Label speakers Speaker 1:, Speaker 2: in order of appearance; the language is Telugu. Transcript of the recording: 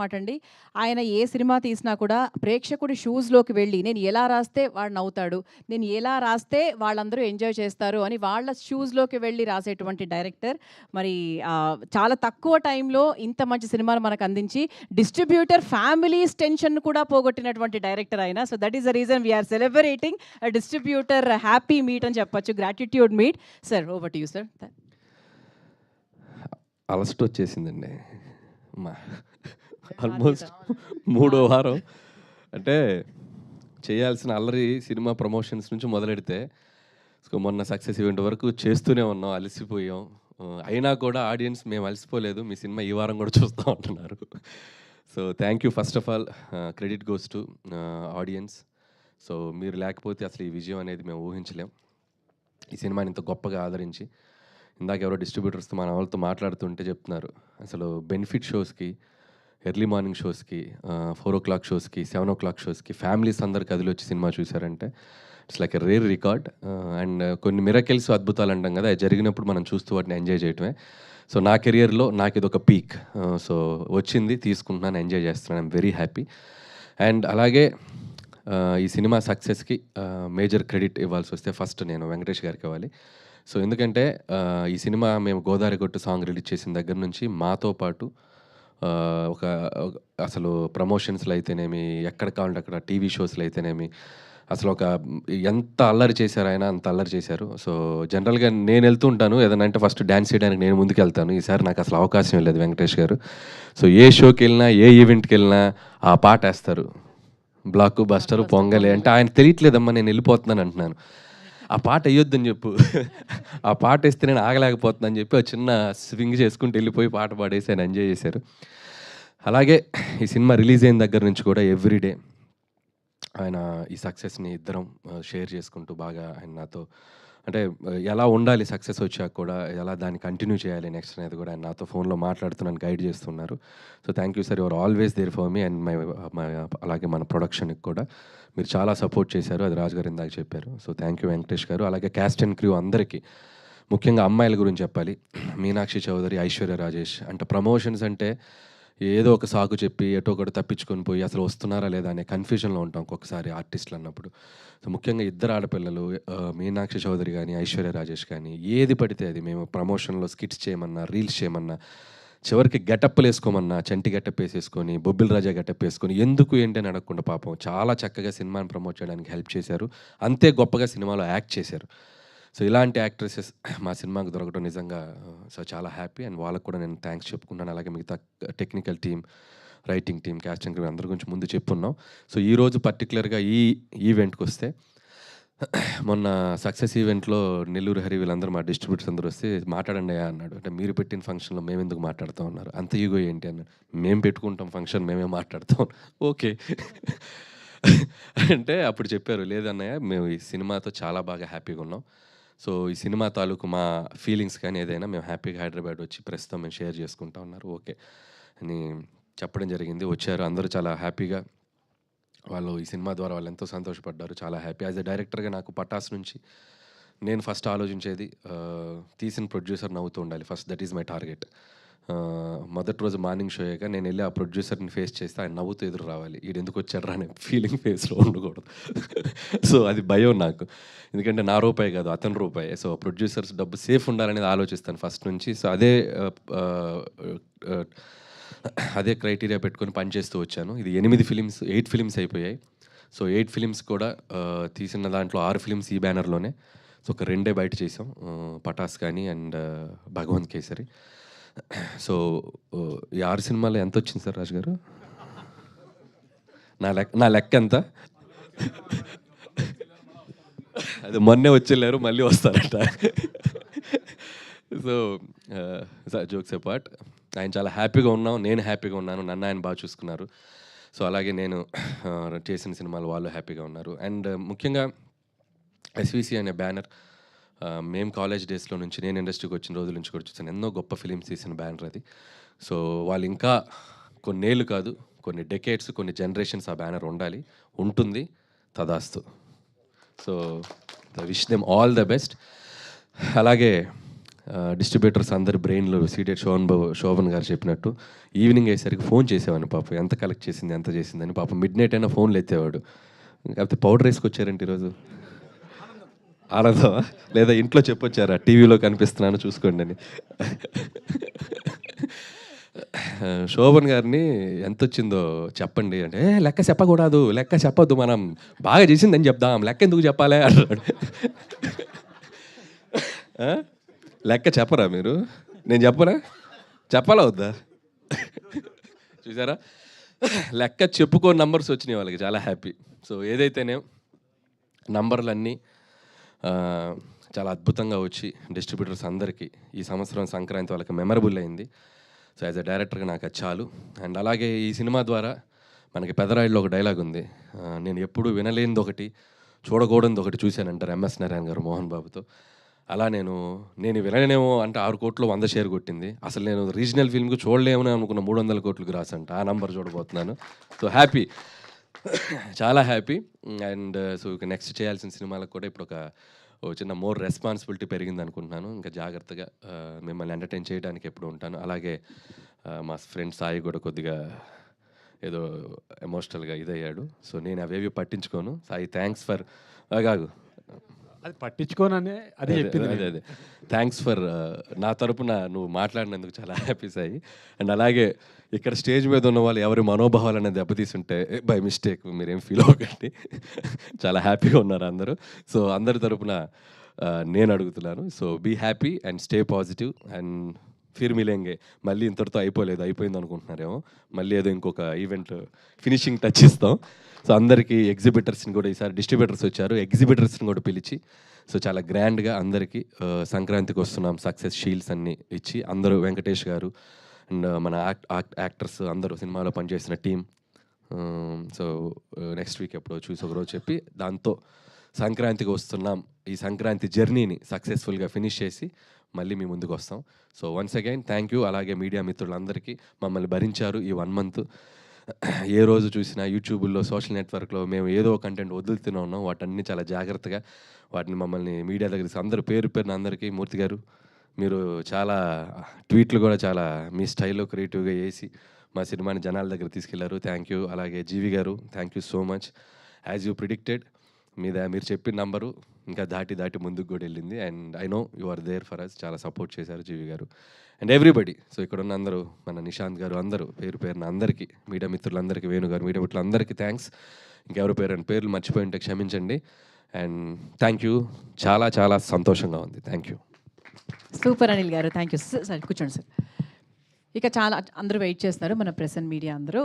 Speaker 1: మాటండి. ఆయన ఏ సినిమా తీసినా కూడా ప్రేక్షకుడి షూస్‌లోకి వెళ్ళి నేను ఎలా రాస్తే వాడు నవ్వుతాడు, నేను ఎలా రాస్తే వాళ్ళందరూ ఎంజాయ్ చేస్తారు అని వాళ్ళ షూస్‌లోకి వెళ్ళి రాసేటువంటి డైరెక్టర్. మరి చాలా తక్కువ టైంలో ఇంత మంచి సినిమాను మనకు అందించి డిస్ట్రిబ్యూటర్ ఫ్యామిలీస్ టెన్షన్ కూడా పోగొట్టినటువంటి డైరెక్టర్ ఆయన. So that is the reason we are celebrating distributor happy meet అని చెప్పొచ్చు. Gratitude meet. Sir over to you sir.
Speaker 2: అలసట వచ్చేసిందండి. మా ఆల్మోస్ట్ మూడో వారం అంటే చేయాల్సిన అల్లరి సినిమా ప్రమోషన్స్ నుంచి మొదలెడితే మొన్న సక్సెస్ ఈవెంట్ వరకు చేస్తూనే ఉన్నాం, అలసిపోయాం. అయినా కూడా ఆడియన్స్ మేము అలసిపోలేదు, మీ సినిమా ఈ వారం కూడా చూస్తూ ఉంటున్నారు. So thank you first of all. Credit goes to audience. So మీరు లేకపోతే అసలు ఈ విజయం అనేది మేము ఊహించలేం. ఈ సినిమాని ఇంత గొప్పగా ఆదరించి, ఇందాక ఎవరో డిస్ట్రిబ్యూటర్స్తో మన వాళ్ళతో మాట్లాడుతుంటే చెప్తున్నారు, అసలు బెనిఫిట్ షోస్కి, ఎర్లీ మార్నింగ్ షోస్కి, 4 o'clock షోస్కి, 7 o'clock షోస్కి ఫ్యామిలీస్ అందరు కదిలి వచ్చి సినిమా చూసారంటే it's like a rare record. And కొన్ని మిరకిల్స్, అద్భుతాలు అంటాం కదా, అది జరిగినప్పుడు మనం చూస్తూ వాటిని ఎంజాయ్ చేయటమే. సో నా కెరియర్లో నాకు ఇది ఒక పీక్. సో వచ్చింది, తీసుకుంటున్నాను, ఎంజాయ్ చేస్తున్నాను. I'm very happy. అండ్ అలాగే ఈ సినిమా సక్సెస్కి మేజర్ క్రెడిట్ ఇవ్వాల్సి వస్తే ఫస్ట్ నేను వెంకటేష్ గారికి ఇవ్వాలి. సో ఎందుకంటే ఈ సినిమా మేము గోదావరి గొట్టు సాంగ్ రిలీజ్ చేసిన దగ్గర నుంచి మాతో పాటు ఒక అసలు ప్రమోషన్స్లో అయితేనేమి, ఎక్కడ కావాలంటే అక్కడ టీవీ షోస్లో అయితేనేమి, అసలు ఒక ఎంత అల్లరి చేశారు ఆయన, అంత అల్లరి చేశారు. సో జనరల్గా నేను వెళ్తూ ఉంటాను ఏదైనా అంటే ఫస్ట్ డ్యాన్స్ చేయడానికి నేను ముందుకు వెళ్తాను. ఈసారి నాకు అసలు అవకాశం లేదు వెంకటేష్ గారు. సో ఏ షోకి వెళ్ళినా, ఏ ఈవెంట్కి వెళ్ళినా ఆ పాట వేస్తారు, బ్లాక్ బస్టర్ పొంగలే అంటే ఆయన తెలియట్లేదమ్మా నేను వెళ్ళిపోతున్నాను అంటున్నాను. ఆ పాట వేయొద్దని చెప్పు, ఆ పాట వేస్తే నేను ఆగలేకపోతున్నాను అని చెప్పి ఆ చిన్న స్వింగ్ చేసుకుంటూ వెళ్ళిపోయి పాట పాడేసి ఆయన ఎంజాయ్ చేశారు. అలాగే ఈ సినిమా రిలీజ్ అయిన దగ్గర నుంచి కూడా ఎవ్రీడే ఆయన ఈ సక్సెస్ని ఇద్దరం షేర్ చేసుకుంటూ బాగా ఆయన నాతో అంటే ఎలా ఉండాలి సక్సెస్ వచ్చాక కూడా, ఎలా దాన్ని కంటిన్యూ చేయాలి నెక్స్ట్ అనేది కూడా ఆయన నాతో ఫోన్లో మాట్లాడుతూ నన్ను గైడ్ చేస్తున్నారు. So thank you sir, your always there for me and my అలాగే మన ప్రొడక్షన్కి కూడా మీరు చాలా సపోర్ట్ చేశారు, అది రాజు గారు ఇందాక చెప్పారు. సో థ్యాంక్ యూ వెంకటేష్ గారు. అలాగే క్యాస్ట్ అండ్ క్రూ అందరికీ, ముఖ్యంగా అమ్మాయిల గురించి చెప్పాలి. మీనాక్షి చౌదరి, ఐశ్వర్య రాజేష్. అంటే ప్రమోషన్స్ అంటే ఏదో ఒక సాకు చెప్పి ఎటో ఒకటి తప్పించుకొని పోయి అసలు వస్తున్నారా లేదా అనే కన్ఫ్యూజన్లో ఉంటాం ఒక్కొక్కసారి ఆర్టిస్టులు అన్నప్పుడు. సో ముఖ్యంగా ఇద్దరు ఆడపిల్లలు, మీనాక్షి చౌదరి కానీ ఐశ్వర్య రాజేష్ కానీ, ఏది పడితే అది మేము ప్రమోషన్లో స్కిట్స్ చేయమన్నా, రీల్స్ చేయమన్నా, చివరికి గెటప్లు వేసుకోమన్నా చంటి గెటప్ వేసేసుకొని, బొబ్బిల్ రాజా గెటప్ వేసుకొని, ఎందుకు ఏంటి అని అడగకుండా పాపం చాలా చక్కగా సినిమాని ప్రమోట్ చేయడానికి హెల్ప్ చేశారు. అంతే గొప్పగా సినిమాలో యాక్ట్ చేశారు. సో ఇలాంటి యాక్ట్రెసెస్ మా సినిమాకు దొరకడం నిజంగా సో చాలా హ్యాపీ. అండ్ వాళ్ళకు కూడా నేను థ్యాంక్స్ చెప్పుకున్నాను. అలాగే మిగతా technical team, writing team, caste and crew అందరి గురించి ముందు చెప్పున్నాం. సో ఈరోజు పర్టికులర్గా ఈ ఈవెంట్కి వస్తే, మొన్న సక్సెస్ ఈవెంట్లో నెల్లూరు హరి వీళ్ళందరూ మా డిస్ట్రిబ్యూటర్స్ అందరూ వస్తే మాట్లాడండి అన్నాడు. అంటే మీరు పెట్టిన ఫంక్షన్లో మేము ఎందుకు మాట్లాడుతాం అన్నారు. అంత ఈగో ఏంటి అన్నాడు. మేము పెట్టుకుంటాం ఫంక్షన్, మేమే మాట్లాడతాం. ఓకే అంటే అప్పుడు చెప్పారు, లేదన్నయ్య మేము ఈ సినిమాతో చాలా బాగా హ్యాపీగా ఉన్నాం. సో ఈ సినిమా తాలూకు మా ఫీలింగ్స్ కానీ ఏదైనా మేము హ్యాపీగా హైదరాబాద్ వచ్చి ప్రస్తుతం మేము షేర్ చేసుకుంటా ఉన్నారు ఓకే అని చెప్పడం జరిగింది. వచ్చారు అందరూ చాలా హ్యాపీగా. వాళ్ళు ఈ సినిమా ద్వారా వాళ్ళు ఎంతో సంతోషపడ్డారు, చాలా హ్యాపీ. యాజ్ ఎ డైరెక్టర్గా నాకు పటాస్ నుంచి నేను ఫస్ట్ ఆలోచించేది తీసిన ప్రొడ్యూసర్ నవ్వుతూ ఉండాలి first, that is my target. మొదటి రోజు మార్నింగ్ షో అయ్యాక నేను వెళ్ళి ఆ ప్రొడ్యూసర్ని ఫేస్ చేస్తే ఆయన నవ్వుతూ ఎదురు రావాలి, వీడు ఎందుకు వచ్చాడు అనే ఫీలింగ్ ఫేస్లో ఉండకూడదు. సో అది భయం నాకు, ఎందుకంటే నా రూపాయి కాదు అతని రూపాయి. సో ప్రొడ్యూసర్స్ డబ్బు సేఫ్ ఉండాలనేది ఆలోచిస్తాను ఫస్ట్ నుంచి. సో అదే క్రైటీరియా పెట్టుకొని పనిచేస్తూ వచ్చాను. ఇది 8 ఫిలిమ్స్ అయిపోయాయి. సో 8 ఫిలిమ్స్ కూడా తీసిన దాంట్లో 6 ఫిలిమ్స్ ఈ బ్యానర్లోనే. సో ఒక 2 బయట చేసాం, పటాస్ కానీ అండ్ భగవంత్ కేసరి. సో ఈ 6 సినిమాలో ఎంత వచ్చింది సార్ రాజు గారు? నా లెక్క ఎంత? అది మొన్నే వచ్చి మళ్ళీ వస్తారట. సో జోక్స్ అపార్ట్, ఆయన చాలా హ్యాపీగా ఉన్నాం, నేను హ్యాపీగా ఉన్నాను, నన్ను ఆయన బాగా చూసుకున్నారు. సో అలాగే నేను చేసిన సినిమాలు వాళ్ళు హ్యాపీగా ఉన్నారు. అండ్ ముఖ్యంగా ఎస్విసి అనే బ్యానర్ మేము కాలేజ్ డేస్లో నుంచి, నేను ఇండస్ట్రీకి వచ్చిన రోజుల నుంచి కూడా చూసాను, ఎన్నో గొప్ప ఫిలిమ్స్ తీసిన బ్యానర్ అది. సో వాళ్ళు ఇంకా కొన్నేళ్ళు కాదు, కొన్ని డెకేడ్స్, కొన్ని జనరేషన్స్ ఆ బ్యానర్ ఉండాలి, ఉంటుంది, తదాస్తు. So wish them all the best. అలాగే డిస్ట్రిబ్యూటర్స్ అందరి బ్రెయిన్లో సీడెడ్ శోభన్ గారు చెప్పినట్టు ఈవినింగ్ అయ్యేసరికి ఫోన్ చేసేవాడిని పాపం, ఎంత కలెక్ట్ చేసింది ఎంత చేసిందని. పాపం మిడ్ నైట్ అయినా ఫోన్లు ఎత్తేవాడు. కాకపోతే పౌడర్ వేసుకొచ్చారంటే ఈరోజు ఆనందమా, లేదా ఇంట్లో చెప్పొచ్చారా టీవీలో కనిపిస్తున్నాను చూసుకోండి అని. శోభన్ గారిని ఎంత వచ్చిందో చెప్పండి అంటే, లెక్క చెప్పకూడదు, లెక్క చెప్పొద్దు, మనం బాగా చేసిందని చెప్దాం, లెక్క ఎందుకు చెప్పాలి అన్నాడు. లెక్క చెప్పరా మీరు? నేను చెప్పరా? చెప్పాలా వద్దా? చూసారా, లెక్క చెప్పుకోని నంబర్స్ వచ్చినాయి వాళ్ళకి, చాలా హ్యాపీ. సో ఏదైతేనే నంబర్లన్నీ చాలా అద్భుతంగా వచ్చి డిస్ట్రిబ్యూటర్స్ అందరికీ ఈ సంవత్సరం సంక్రాంతి వాళ్ళకి మెమరబుల్ అయింది. సో యాజ్ అ డైరెక్టర్గా నాకు అది చాలు. అండ్ అలాగే ఈ సినిమా ద్వారా మనకి పెదరాయిలో ఒక డైలాగ్ ఉంది, నేను ఎప్పుడు వినలేనిది ఒకటి చూడకూడనిది ఒకటి చూశానంటారు ఎంఎస్ నారాయణ గారు మోహన్ బాబుతో. అలా నేను వినలేనేమో అంటే 6 కోట్లు 100 షేర్ కొట్టింది. అసలు నేను రీజనల్ ఫిల్మ్కి చూడలేమని అనుకున్న 300 కోట్లకు రాసంట. ఆ నంబర్ చూడబోతున్నాను. సో హ్యాపీ, చాలా హ్యాపీ. అండ్ సో ఇక నెక్స్ట్ చేయాల్సిన సినిమాలకు కూడా ఇప్పుడు ఒక చిన్న మోర్ రెస్పాన్సిబిలిటీ పెరిగింది అనుకుంటున్నాను. ఇంకా జాగ్రత్తగా మిమ్మల్ని ఎంటర్టైన్ చేయడానికి ఎప్పుడు ఉంటాను. అలాగే మా ఫ్రెండ్ సాయి కూడా కొద్దిగా ఏదో ఎమోషనల్గా ఇదయ్యాడు. సో నేను అవేవి పట్టించుకోను. సాయి థ్యాంక్స్ ఫర్ కాదు
Speaker 3: అది పట్టించుకోననే అదే చెప్పింది.
Speaker 2: అదే థ్యాంక్స్ ఫర్ నా తరపున నువ్వు మాట్లాడినందుకు చాలా హ్యాపీ సాయి. అండ్ అలాగే ఇక్కడ స్టేజ్ మీద ఉన్న వాళ్ళు ఎవరి మనోభావాలు అనేది దెబ్బతీస్తుంటే బై మిస్టేక్ మీరేం ఫీల్ అవ్వకండి. చాలా హ్యాపీగా ఉన్నారు అందరూ. సో అందరి తరపున నేను అడుగుతున్నాను. So be happy and stay positive and ఫిర్ మిలేంగే. మళ్ళీ ఇంతటితో అయిపోయింది అనుకుంటున్నారేమో, మళ్ళీ ఏదో ఇంకొక ఈవెంట్ ఫినిషింగ్ టచ్ ఇస్తాం. సో అందరికీ ఎగ్జిబిటర్స్ని కూడా, ఈసారి డిస్ట్రిబ్యూటర్స్ వచ్చారు, ఎగ్జిబిటర్స్ని కూడా పిలిచి సో చాలా గ్రాండ్గా అందరికీ సంక్రాంతికి వస్తున్నాం సక్సెస్ షీల్డ్స్ అన్నీ ఇచ్చి, అందరూ వెంకటేష్ గారు అండ్ మన యాక్టర్స్ అందరూ సినిమాలో పనిచేసిన టీం. సో నెక్స్ట్ వీక్ ఎప్పుడో చూసి ఒకరోజు చెప్పి దాంతో సంక్రాంతికి వస్తున్నాం, ఈ సంక్రాంతి జర్నీని సక్సెస్ఫుల్గా ఫినిష్ చేసి మళ్ళీ మీ ముందుకు వస్తాం. So once again thank you. అలాగే మీడియా మిత్రులందరికీ మమ్మల్ని భరించారు ఈ 1 month. ఏ రోజు చూసినా యూట్యూబ్లో సోషల్ నెట్వర్క్లో మేము ఏదో కంటెంట్ వదులుతూనే ఉన్నాం. వాటన్ని చాలా జాగ్రత్తగా వాటిని మమ్మల్ని మీడియా దగ్గర అందరూ పేరు పేరున అందరికీ, మూర్తి గారు మీరు చాలా ట్వీట్లు కూడా చాలా మీ స్టైల్లో క్రియేటివ్గా వేసి మా సినిమాని జనాల దగ్గర తీసుకెళ్లారు. Thank you. అలాగే జీవి గారు thank you so much. As you predicted మీరు చెప్పిన నంబరు ఇంకా దాటి ముందుకు కూడా వెళ్ళింది. And I know you are there for us. చాలా సపోర్ట్ చేశారు జీవి గారు అండ్ ఎవ్రీబడి. సో ఇక్కడ ఉన్న అందరూ, మన నిశాంత్ గారు, అందరూ పేరు పేరున అందరికీ, మీడియా మిత్రులందరికీ, వేణు గారు, మీడియా మిత్రులందరికీ థ్యాంక్స్. ఇంకెవరి పేర్లు మర్చిపోయి ఉంటే క్షమించండి. And thank you. చాలా చాలా సంతోషంగా ఉంది. Thank you.
Speaker 1: సూపర్ అనిల్ గారు, థ్యాంక్ యూ సార్. కూర్చోండి సార్. ఇక చాలా అందరూ వెయిట్ చేస్తున్నారు, మన ప్రెస్ అండ్ మీడియా అందరూ.